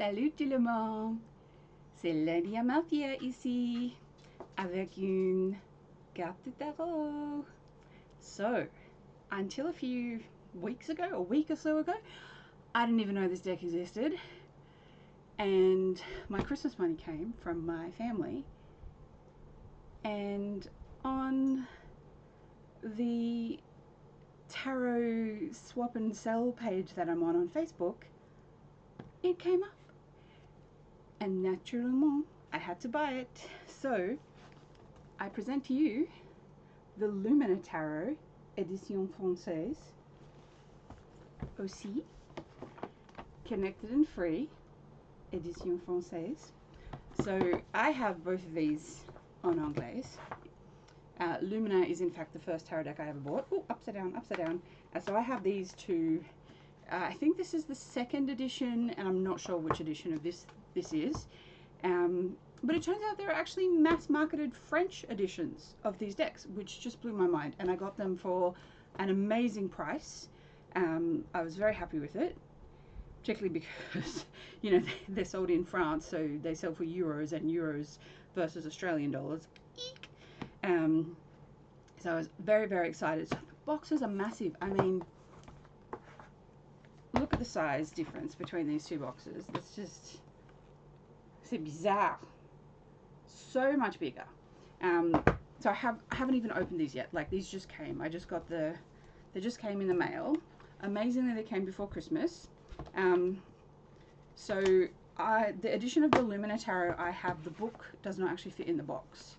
Salut tout le monde, c'est Lundi à Mafia ici avec une carte de tarot. So, until a few weeks ago, a week or so ago, I didn't even know this deck existed, and my Christmas money came from my family, and on the tarot swap and sell page that I'm on Facebook, it came up. And naturellement, I had to buy it. So, I present to you the Lumina Tarot, Edition Française, aussi, Connected and Free, Edition Française. So, I have both of these en anglais. Lumina is in fact the first tarot deck I ever bought. Oh, upside down, upside down. So I have these two. I think this is the second edition, and I'm not sure which edition of this is. But it turns out there are actually mass-marketed French editions of these decks, which just blew my mind. And I got them for an amazing price. I was very happy with it, particularly because, you know, they're sold in France, so they sell for euros, and euros versus Australian dollars. Eek! So I was very, very excited. So the boxes are massive. I mean, look at the size difference between these two boxes. It's just, c'est bizarre. So much bigger. So I haven't even opened these yet. Like, these just came. I just got they just came in the mail. Amazingly, they came before Christmas. So the edition of the Lumina Tarot, I have the book does not actually fit in the box.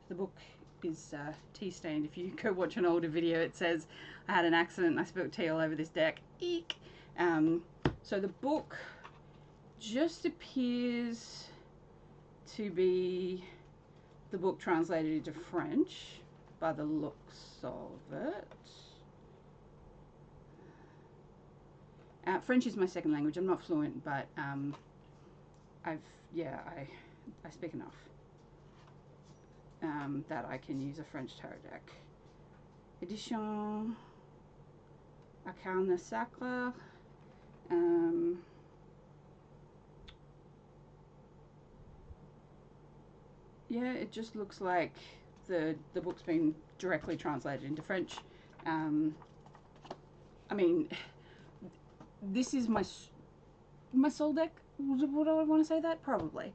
The book is tea stained. If you go watch an older video, it says I had an accident and I spilled tea all over this deck. Eek. So the book just appears to be the book translated into French by the looks of it. French is my second language. I'm not fluent, but I speak enough that I can use a French tarot deck. Edition Arcane Sacre. Yeah, it just looks like the book's been directly translated into French. I mean, this is my soul deck. Would I want to say that? Probably.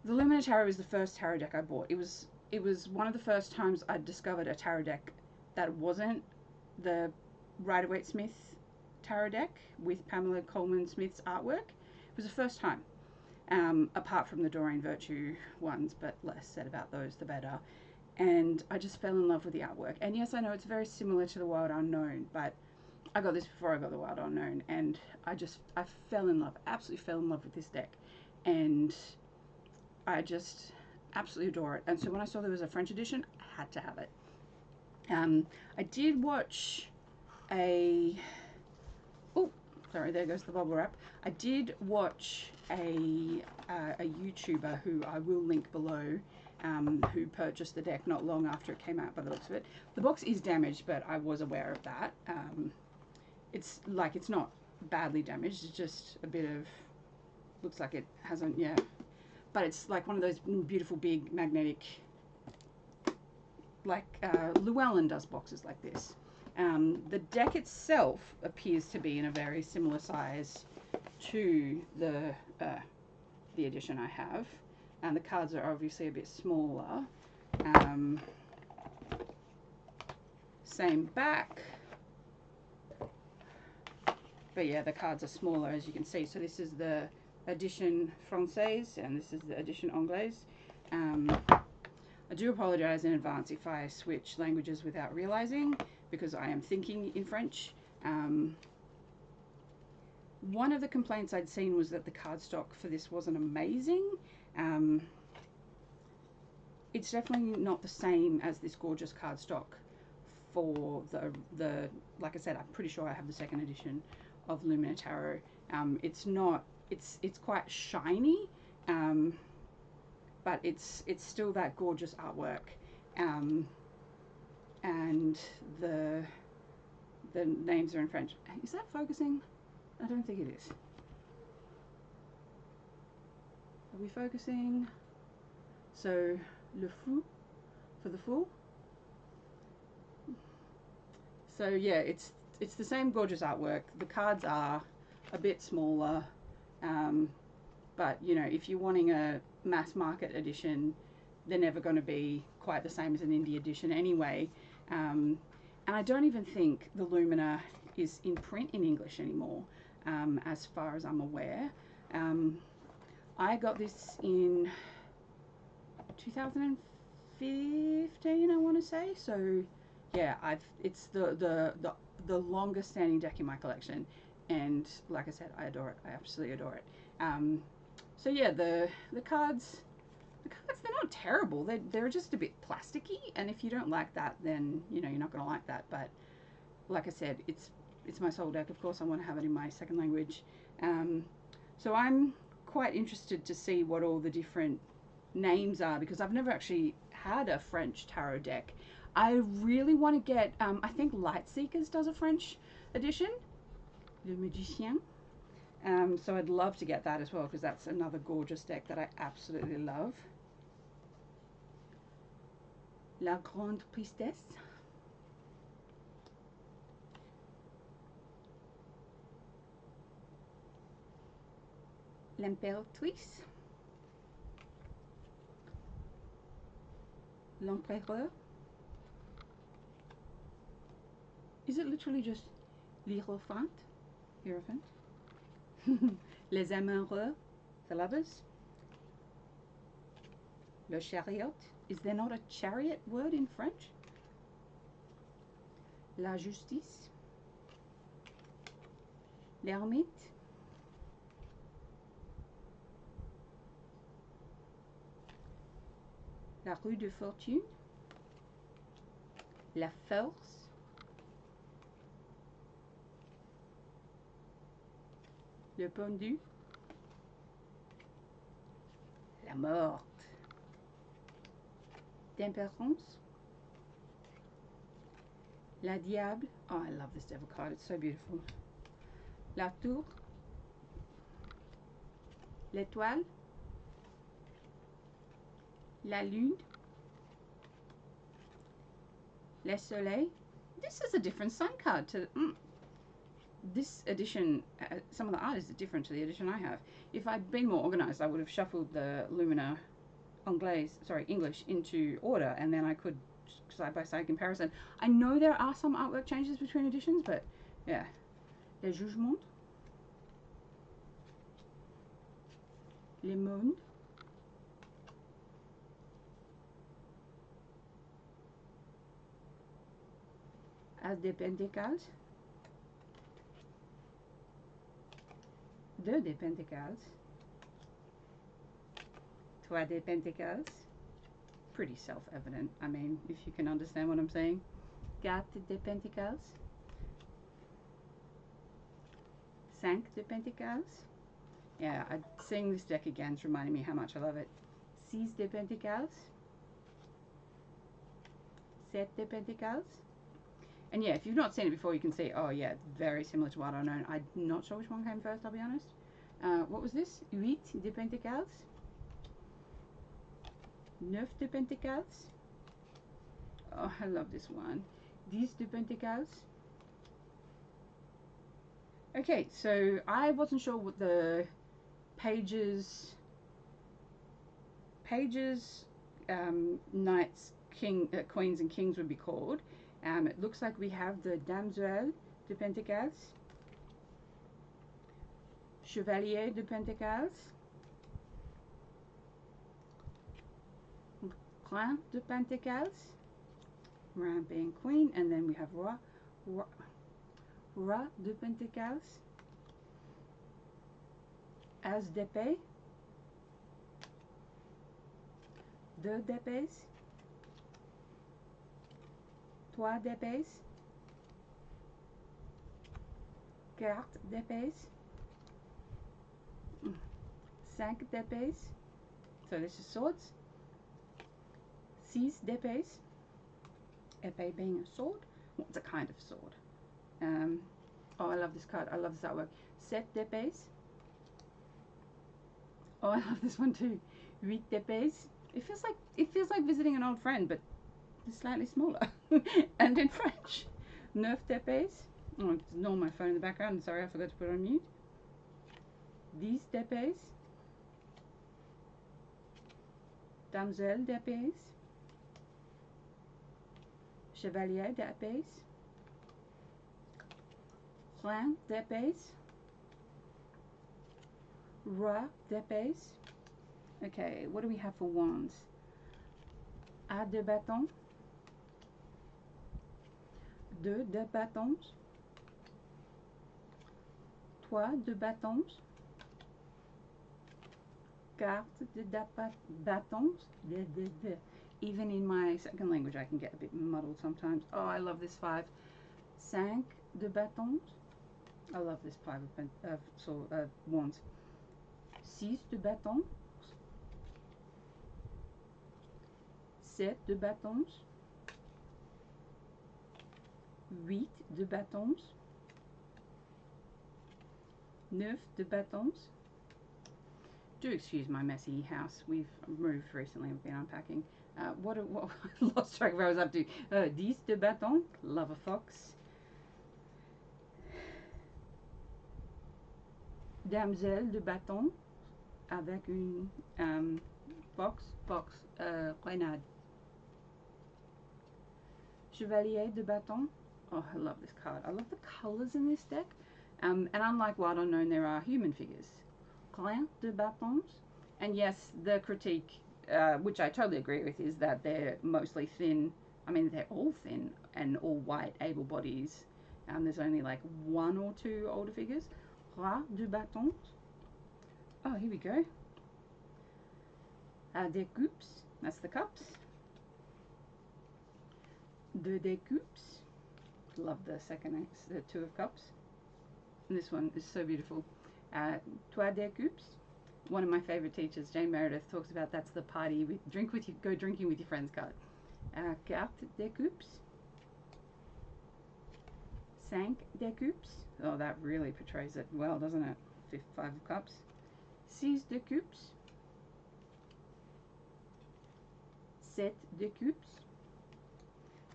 The Lumina Tarot is the first tarot deck I bought. It was one of the first times I discovered a tarot deck that wasn't the Rider-Waite-Smith tarot deck with Pamela Coleman Smith's artwork. It was the first time. Apart from the Doreen Virtue ones, but less said about those the better. And I just fell in love with the artwork. And yes, I know it's very similar to the Wild Unknown, but I got this before I got the Wild Unknown, and I fell in love, absolutely fell in love with this deck, and I just absolutely adore it. And so when I saw there was a French edition, I had to have it. I did watch sorry, there goes the bubble wrap. I did watch a YouTuber who I will link below, who purchased the deck not long after it came out by the looks of it. The box is damaged, but I was aware of that. It's not badly damaged, it's just a bit of, looks like it hasn't, yeah. But it's like one of those beautiful big magnetic, like Llewellyn does boxes like this. The deck itself appears to be in a very similar size to the edition I have, and the cards are obviously a bit smaller. Same back, but yeah, the cards are smaller, as you can see. So this is the edition Française, and this is the edition Anglaise. I do apologize in advance if I switch languages without realizing, because I am thinking in French. One of the complaints I'd seen was that the cardstock for this wasn't amazing. It's definitely not the same as this gorgeous cardstock for the like I said, I'm pretty sure I have the second edition of Lumina Tarot. It's quite shiny, but it's still that gorgeous artwork, and the names are in French. Is that focusing? I don't think it is. Are we focusing? So, le fou for the fool. So yeah, it's the same gorgeous artwork. The cards are a bit smaller, but you know, if you're wanting a mass market edition, they're never going to be quite the same as an indie edition anyway. And I don't even think the Lumina is in print in English anymore, as far as I'm aware. I got this in 2015, I want to say. So yeah, it's the longest standing deck in my collection, and like I said, I adore it. I absolutely adore it. So yeah, the cards, they're not terrible. They're just a bit plasticky, and if you don't like that, then you know you're not going to like that. But like I said, it's my soul deck. Of course, I want to have it in my second language. So I'm quite interested to see what all the different names are, because I've never actually had a French tarot deck. I really want to get, I think Lightseekers does a French edition, Le Magicien. So I'd love to get that as well, because that's another gorgeous deck that I absolutely love. La Grande Priestesse. L'Impératrice. L'Empereur. Is it literally just l'Hierophant? Hierophant? Les Amoureux, the lovers. Le Chariot. Is there not a chariot word in French? La Justice. L'Ermite. La Rue de Fortune. La Force. Le Pendu. La Morte. Tempérance. La Diable. Oh, I love this devil card. It's so beautiful. La Tour. L'Étoile. La Lune. Le Soleil. This is a different sun card to this edition. Some of the art is different to the edition I have. If I'd been more organized, I would have shuffled the Lumina English into order, and then I could side-by-side comparison. I know there are some artwork changes between editions, but yeah. Le Jugement. Le Monde. As de Pentacles. Deux de Pentacles. Trois de Pentacles. Pretty self-evident. I mean, if you can understand what I'm saying. Quatre de Pentacles. Cinq de Pentacles. Yeah, seeing this deck again is reminding me how much I love it. Six de Pentacles. Sept de Pentacles. And yeah, if you've not seen it before, you can see, oh yeah, it's very similar to what I know. I'm not sure which one came first, I'll be honest. What was this? Huit de Pentacles. Neuf de Pentacles. Oh, I love this one. Dix de Pentacles. Okay, so I wasn't sure what the pages, knights, queens and kings would be called. It looks like we have the Damoiselle de Pentacles, Chevalier de Pentacles, Reine de Pentacles, Reine being queen, and then we have Roi de Pentacles, As d'épée, Deux d'épées, Trois d'épées, Quatre d'épées, Cinq d'épées. So this is swords. Six d'épées. Épée being a sword. Well, it's a kind of sword. Oh, I love this card. I love this artwork. Sept d'épées. Oh, I love this one too. Huit d'épées. It feels like visiting an old friend, but slightly smaller. And in French, neuf d'épées. Oh, ignore my phone in the background. Sorry, I forgot to put it on mute. 10 d'épées. Damsel d'épées. Chevalier d'épées. Reine d'épées. Roi d'épées. Okay, what do we have for wands? A de bâtons. Deux de bâtons. Trois de bâtons. Quatre de bâtons. Even in my second language, I can get a bit muddled sometimes. Oh, I love this 5. Cinq de bâtons. I love this 5 of wands. Six de bâtons. Sept de bâtons. Huit de bâtons. Neuf de bâtons. Do excuse my messy house. We've moved recently. We've been unpacking. What I lost track of where I was up to. 10 de bâtons. Love a fox. Damsel de bâton avec une fox, grenade. Chevalier de bâton. Oh, I love this card. I love the colors in this deck. And unlike Wild Unknown, there are human figures. Reine de bâtons. And yes, the critique, which I totally agree with, is that they're mostly thin. I mean, they're all thin and all white, able bodies. There's only like 1 or 2 older figures. Roi de bâtons. Oh, here we go. Des coupes. That's the cups. Deux de coupes. Love the second, the 2 of cups. And this one is so beautiful. Trois de coupes. One of my favorite teachers, Jane Meredith, talks about that's the party with go drinking with your friends card. Quatre de coupes. Cinq de coupes. Oh, that really portrays it well, doesn't it? 5 of cups. Six de coupes. Sept de coupes.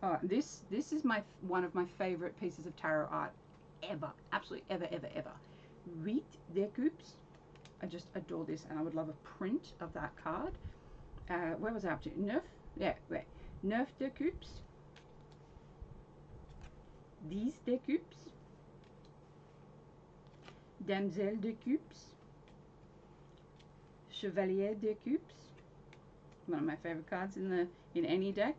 Oh, this is one of my favorite pieces of tarot art ever. Absolutely ever. Huit de coupes. I just adore this, and I would love a print of that card. Where was I up to? Neuf? Yeah, wait. Neuf de coupes. 10 de coupes. Damsel de coupes. Chevalier de coupes. One of my favorite cards in any deck.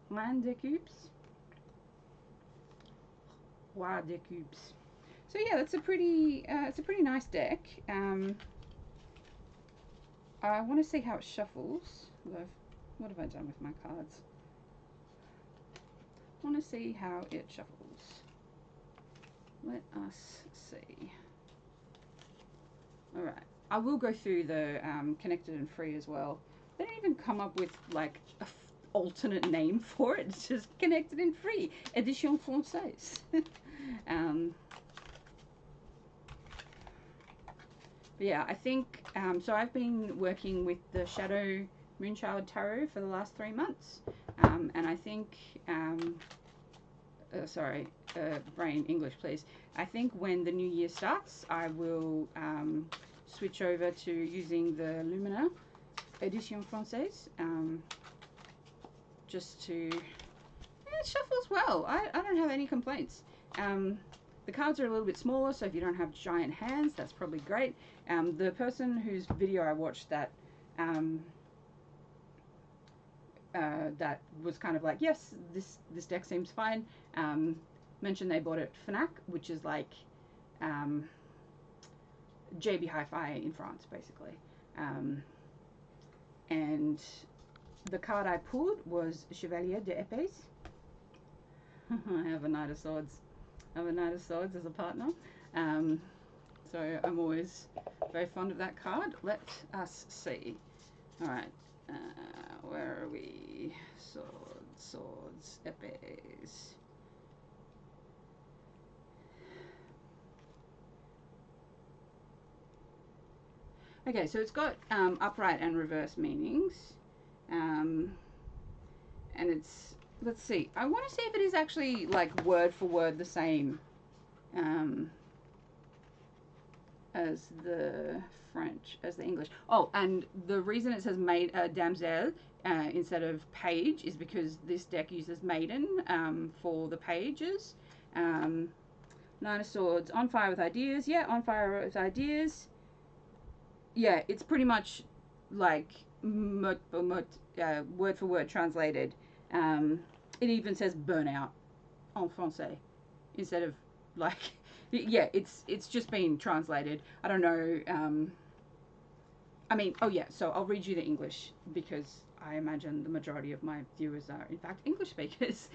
Reine de coupes. Roi de coupes. So yeah, that's it's a pretty nice deck. I want to see how it shuffles. What have I done with my cards? I want to see how it shuffles. Let us see. All right, I will go through the connected and free as well. They didn't even come up with like a alternate name for it. It's just connected and free. Edition Française. But yeah, I think, so I've been working with the Shadow Moonchild Tarot for the last 3 months. And I think, brain English please. I think when the new year starts, I will switch over to using the Lumina Edition Française. Just to, it shuffles well. I don't have any complaints. The cards are a little bit smaller, so if you don't have giant hands, that's probably great. The person whose video I watched that that was kind of like, yes, this deck seems fine, mentioned they bought it at Fnac, which is like JB Hi-Fi in France, basically. And the card I pulled was Chevalier de Épées. I have a Knight of Swords. I have a Knight of Swords as a partner. So I'm always very fond of that card. Let us see. All right. Where are we? Swords, épées. Okay, so it's got upright and reverse meanings. Um, and it's, let's see, I want to see if it is actually like word for word the same um, as the French, as the English. Oh, and the reason it says damsel instead of page is because this deck uses maiden for the pages. Nine of Swords, on fire with ideas. Yeah, on fire with ideas. Yeah, it's pretty much like word for word translated. It even says burnout en français instead of like, yeah, it's just been translated. I don't know. I mean, oh yeah. So I'll read you the English because I imagine the majority of my viewers are in fact English speakers.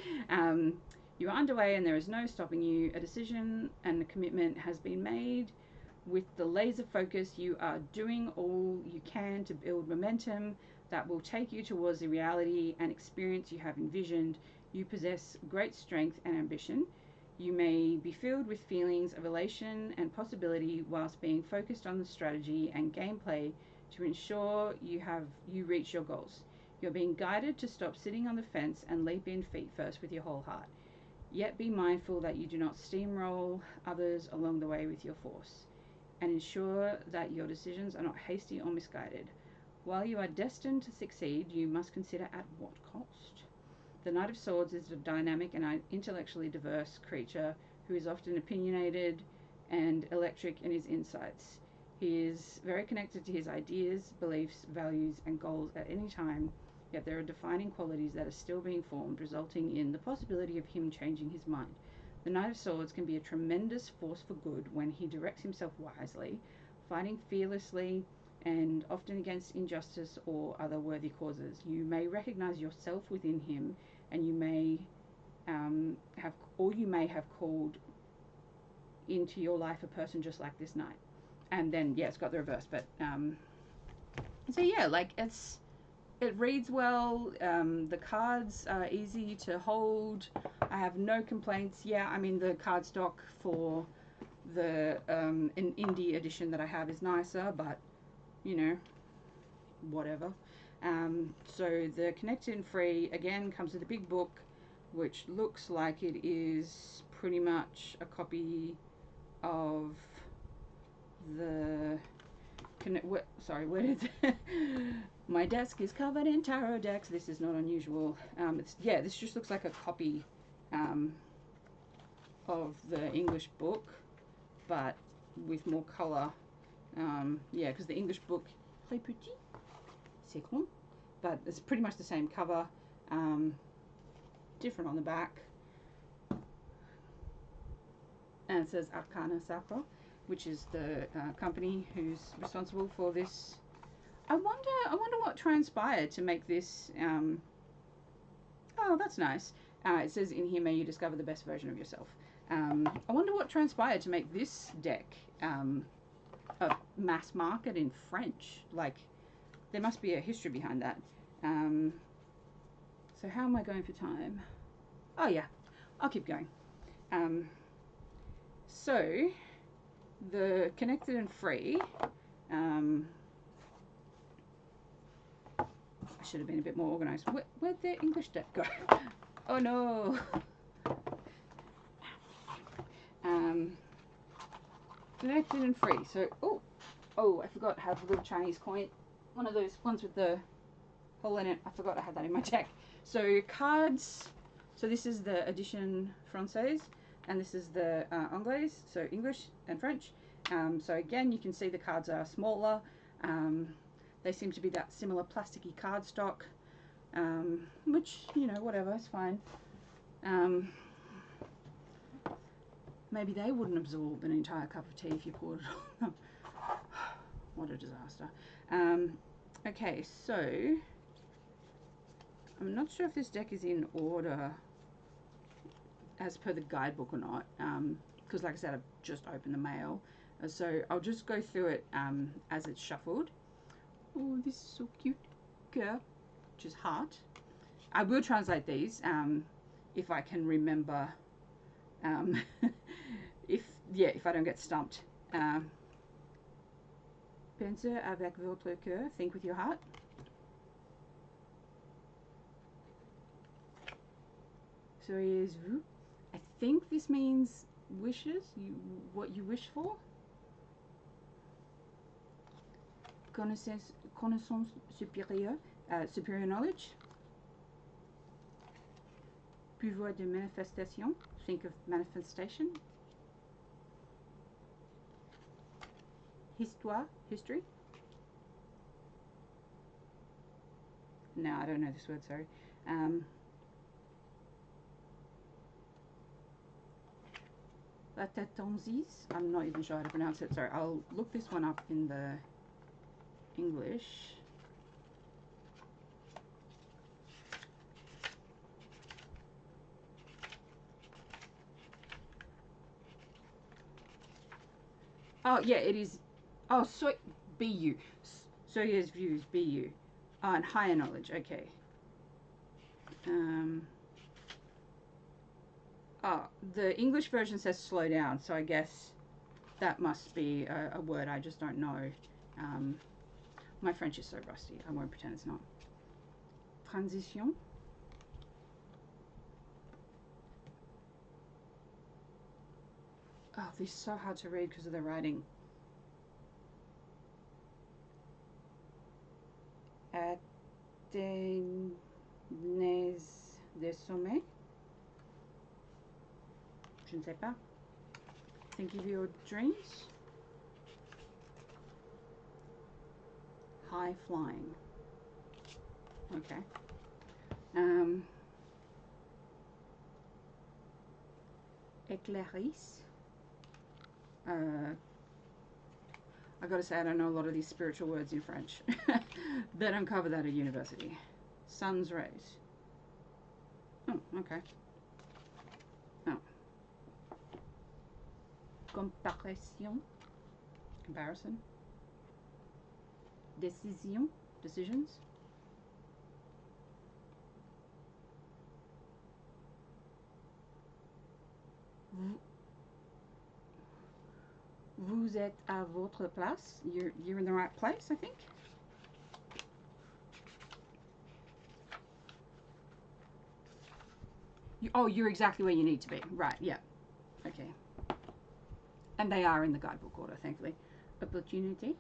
You are underway and there is no stopping you. A decision and a commitment has been made. With the laser focus, you are doing all you can to build momentum that will take you towards the reality and experience you have envisioned. You possess great strength and ambition. You may be filled with feelings of elation and possibility whilst being focused on the strategy and gameplay to ensure you reach your goals. You're being guided to stop sitting on the fence and leap in feet first with your whole heart. Yet be mindful that you do not steamroll others along the way with your force, and ensure that your decisions are not hasty or misguided. While you are destined to succeed, you must consider at what cost. The Knight of Swords is a dynamic and intellectually diverse creature who is often opinionated and electric in his insights. He is very connected to his ideas, beliefs, values, and goals at any time, yet there are defining qualities that are still being formed, resulting in the possibility of him changing his mind. The Knight of Swords can be a tremendous force for good when he directs himself wisely, fighting fearlessly and often against injustice or other worthy causes. You may recognize yourself within him, and you may have called into your life a person just like this knight. And then yeah, it's got the reverse, but so yeah, like it reads well. The cards are easy to hold. I have no complaints. Yeah, I mean the cardstock for the an indie edition that I have is nicer, but you know, whatever. So the Connect and Free again comes with a big book, which looks like it is pretty much a copy of the where did my desk is covered in tarot decks. This is not unusual. This just looks like a copy of the English book, but with more color. Yeah, because the English book, très petit, c'est grand, but it's pretty much the same cover. Different on the back, and it says Arcana Sacra, which is the company who's responsible for this. I wonder what transpired to make this. Oh, that's nice. It says in here, may you discover the best version of yourself. I wonder what transpired to make this deck a mass market in French. Like, there must be a history behind that. So how am I going for time? Oh yeah, I'll keep going. So the Connected and Free. I should have been a bit more organised. Where'd the English deck go? Oh no. Connected and Free. So oh, I forgot to have a little Chinese coin. One of those ones with the hole in it. I forgot I had that in my deck. So cards. So this is the edition française, and this is the Anglais. So English and French. So again, you can see the cards are smaller. They seem to be that similar plasticky cardstock, which, you know, whatever, it's fine. Maybe they wouldn't absorb an entire cup of tea if you poured it on them. What a disaster. Okay, so I'm not sure if this deck is in order as per the guidebook or not, because like I said, I've just opened the mail. So I'll just go through it as it's shuffled. Oh, this is so cute. Girl, which is heart. I will translate these if I can remember. If I don't get stumped. Pensez avec votre cœur. Think with your heart. Soyez-vous. I think this means wishes, what you wish for. Connaissance supérieure, superior knowledge. Pouvoir de manifestation. Think of manifestation. Histoire, history. No, I don't know this word, sorry. Latensis, I'm not even sure how to pronounce it, sorry. I'll look this one up in the English. Oh, yeah, it is. Oh, so BU. Soyez views, BU. Oh, and higher knowledge, okay. Oh, the English version says slow down, so I guess that must be a word I just don't know. My French is so rusty, I won't pretend it's not. Transition. Oh, this is so hard to read because of the writing. Atteignez des sommets. Je ne sais pas. Think of your dreams. High flying. Okay. Éclairisse. I gotta say, I don't know a lot of these spiritual words in French. They don't cover that at university. Sun's rays. Oh, okay. Oh. Comparaison. Comparison. Décision. Decisions. Vous êtes à votre place. You're in the right place, I think. Oh, you're exactly where you need to be. Right, yeah. Okay. And they are in the guidebook order, thankfully. Opportunity.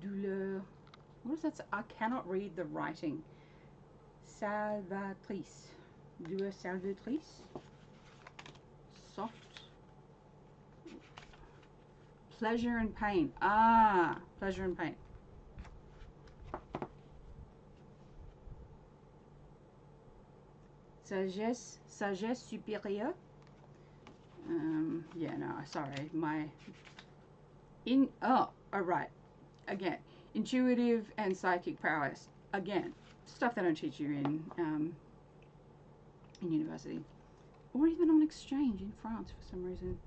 Douleur. What is that? I cannot read the writing. Salvatrice. Douleur salvatrice. Soft. Pleasure and pain. Ah, pleasure and pain. Sagesse. Sagesse supérieure. Yeah, no, sorry. Oh, all right. Again, intuitive and psychic prowess. Again, stuff they don't teach you in university, or even on exchange in France for some reason.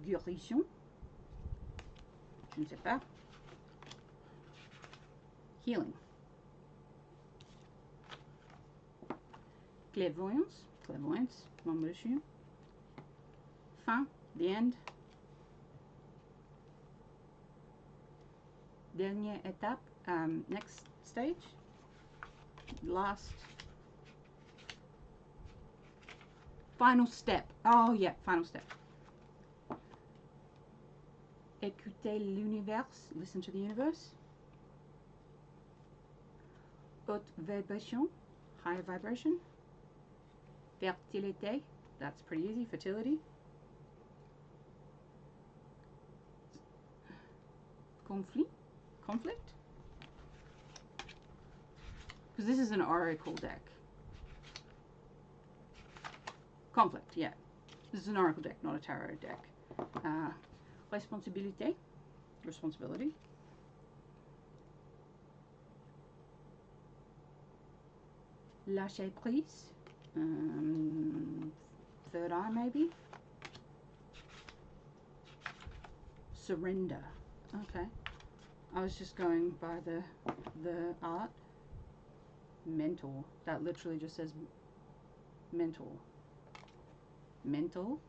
Guérison. Je ne sais pas. Healing. Clairvoyance. Clairvoyance. Fin. The end. Dernière étape. Next stage. Last. Final step. Oh yeah, final step. Écoutez l'univers. Listen to the universe. Haute vibration. Higher vibration. Fertilité. That's pretty easy. Fertility. Conflict. Conflict. Because this is an oracle deck. Conflict, yeah. This is an oracle deck, not a tarot deck. Responsabilité. Responsibility. Lâcher prise. Third eye, maybe. Surrender. Okay. I was just going by the art. Mentor. That literally just says mental, mental,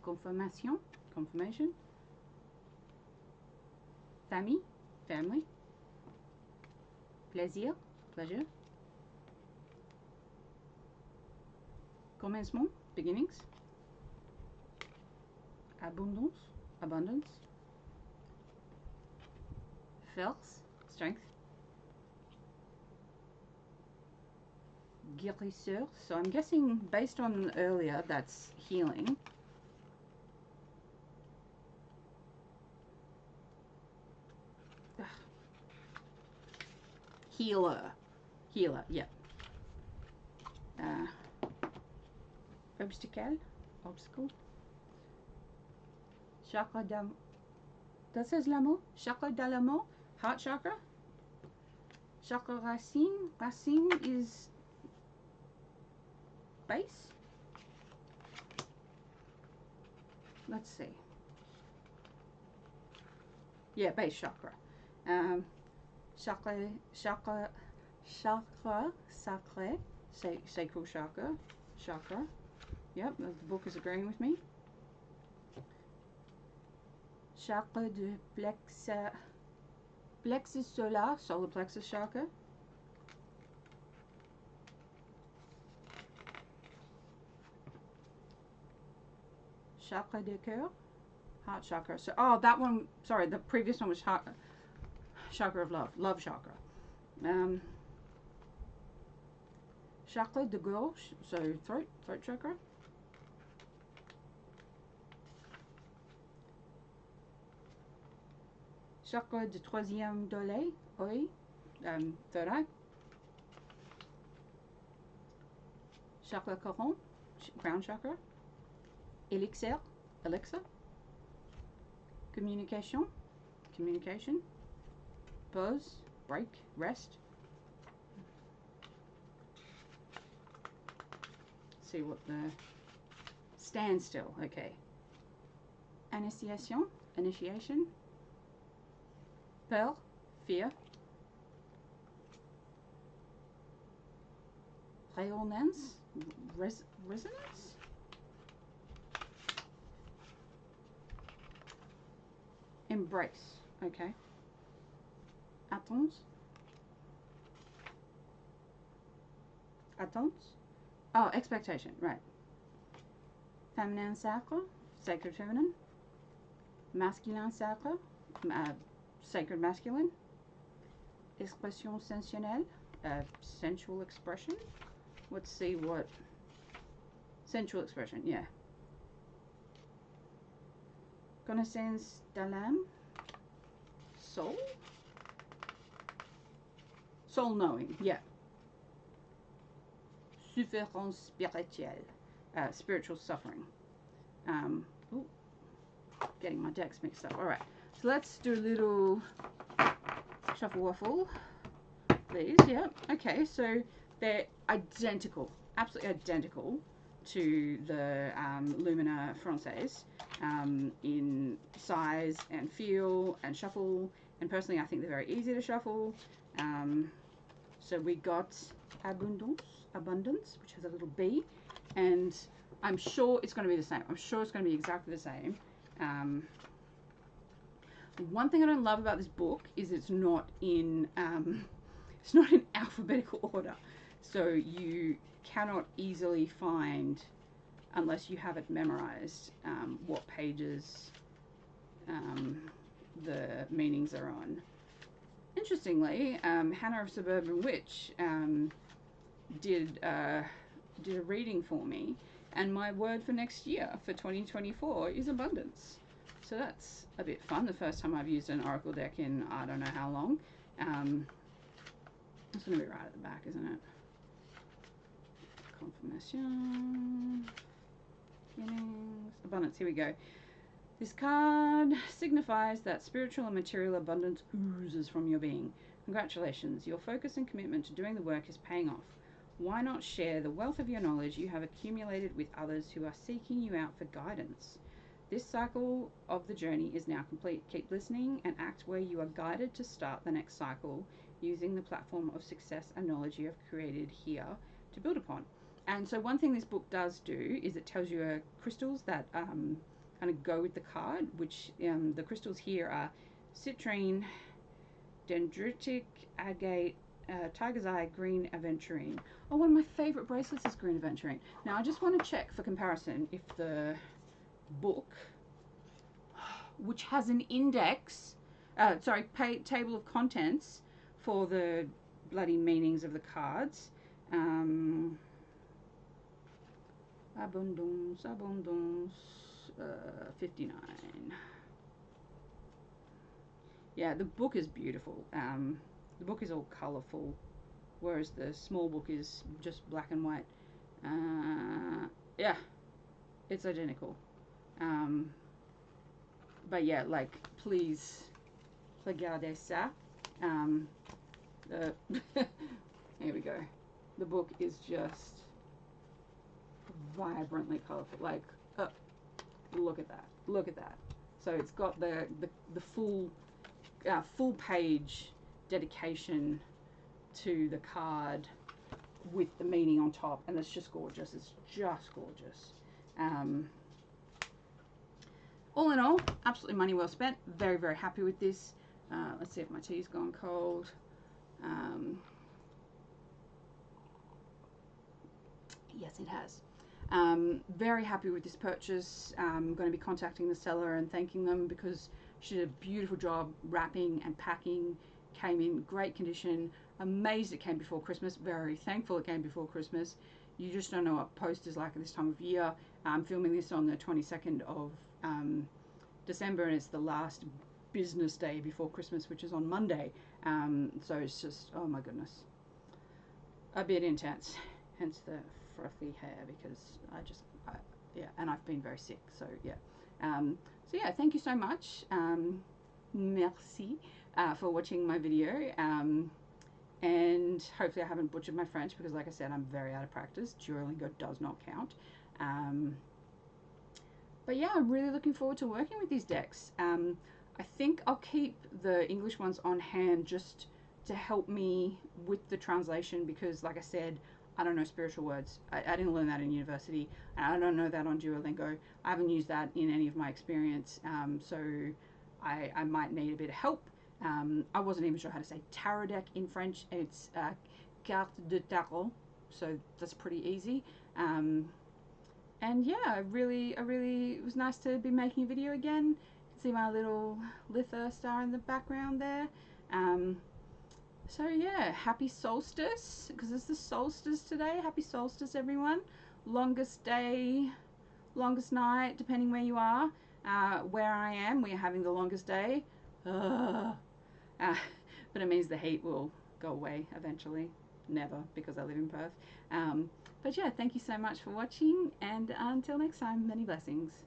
confirmation, confirmation, famille, family, plaisir, pleasure, commencement, beginnings, abondance, abundance, force, strength, guérisseur. So I'm guessing based on earlier, that's healing. Healer, healer, yeah. Obstacle, obstacle. Chakra d'amour. That says l'amour. Chakra de l'amour, heart chakra. Chakra racine. Racine is base. Let's see. Yeah, base chakra. Chakra, chakra, chakra, sacré, sacral chakra, chakra. Yep, the book is agreeing with me. Chakra de plexus solar, solar plexus chakra. Chakra de cœur, heart chakra. So, oh, that one, sorry, the previous one was chakra of love, love chakra. Chakra de gorge, so throat chakra. Chakra de troisième oeil, third eye. Chakra coron, crown chakra. Elixir, elixir. Communication, communication. Pause, break, rest. See what the standstill, okay. Initiation, initiation. Peur, fear. Résonance, resonance. Embrace, okay. Attente. Attente. Oh, expectation, right. Féminin sacre, sacred feminine. Masculin sacre, sacred masculine. Expression sensationnelle, sensual expression. Let's see what sensual expression, yeah. Connaissance de l'âme, soul. Soul knowing, yeah. Souffrance spirituelle, spiritual suffering. Ooh, getting my decks mixed up. All right, so let's do a little shuffle waffle. These, yeah. Okay, so they're identical, absolutely identical to the Lumina Française in size and feel and shuffle. And personally, I think they're very easy to shuffle. So we got abundance, which has a little B, and I'm sure it's going to be the same. I'm sure it's going to be exactly the same. One thing I don't love about this book is it's not in alphabetical order, so you cannot easily find, unless you have it memorized, what pages the meanings are on. Interestingly, Hannah of Suburban Witch did a reading for me, and my word for next year, for 2024, is abundance. So that's a bit fun. The first time I've used an oracle deck in I don't know how long. It's going to be right at the back, isn't it? Confirmation. Beginnings. Abundance. Here we go. This card signifies that spiritual and material abundance oozes from your being. Congratulations. Your focus and commitment to doing the work is paying off. Why not share the wealth of your knowledge you have accumulated with others who are seeking you out for guidance? This cycle of the journey is now complete. Keep listening and act where you are guided to start the next cycle using the platform of success and knowledge you have created here to build upon. And so one thing this book does do is it tells you crystals that kind of go with the card, which the crystals here are citrine, dendritic, agate, tiger's eye, green aventurine. Oh, one of my favorite bracelets is green aventurine. Now I just want to check for comparison if the book, which has an index, table of contents for the bloody meanings of the cards. Abondance, 59. Yeah, the book is beautiful. The book is all colourful, whereas the small book is just black and white. Yeah, it's identical. But yeah, like, please, regardez ça. Here we go. The book is just vibrantly colourful. Like, look at that. Look at that. So it's got the full page dedication to the card with the meaning on top, and it's just gorgeous. It's just gorgeous. All in all, absolutely money well spent. Very, very happy with this. Let's see if my tea's gone cold. Yes, it has. Very happy with this purchase. I'm going to be contacting the seller and thanking them because she did a beautiful job wrapping and packing. Came in great condition. Amazed it came before Christmas. Very thankful it came before Christmas. You just don't know what post is like at this time of year. I'm filming this on the 22nd of December, and it's the last business day before Christmas, which is on Monday. So it's just, oh my goodness, a bit intense. Hence the frothy hair, because yeah, and I've been very sick. So yeah. So yeah, thank you so much. Merci for watching my video. And hopefully I haven't butchered my French, because like I said, I'm very out of practice. Duolingo does not count. But yeah, I'm really looking forward to working with these decks. I think I'll keep the English ones on hand just to help me with the translation, because like I said, I don't know spiritual words. I didn't learn that in university. I don't know that on Duolingo. I haven't used that in any of my experience. So I might need a bit of help. I wasn't even sure how to say tarot deck in French. It's carte de tarot, so that's pretty easy. And yeah, it was nice to be making a video again. You can see my little lither star in the background there. So yeah, happy solstice, because it's the solstice today. Happy solstice, everyone. Longest day, longest night, depending where you are. Where I am, we're having the longest day. But it means the heat will go away eventually. Never, because I live in Perth. But yeah, thank you so much for watching, and until next time, many blessings.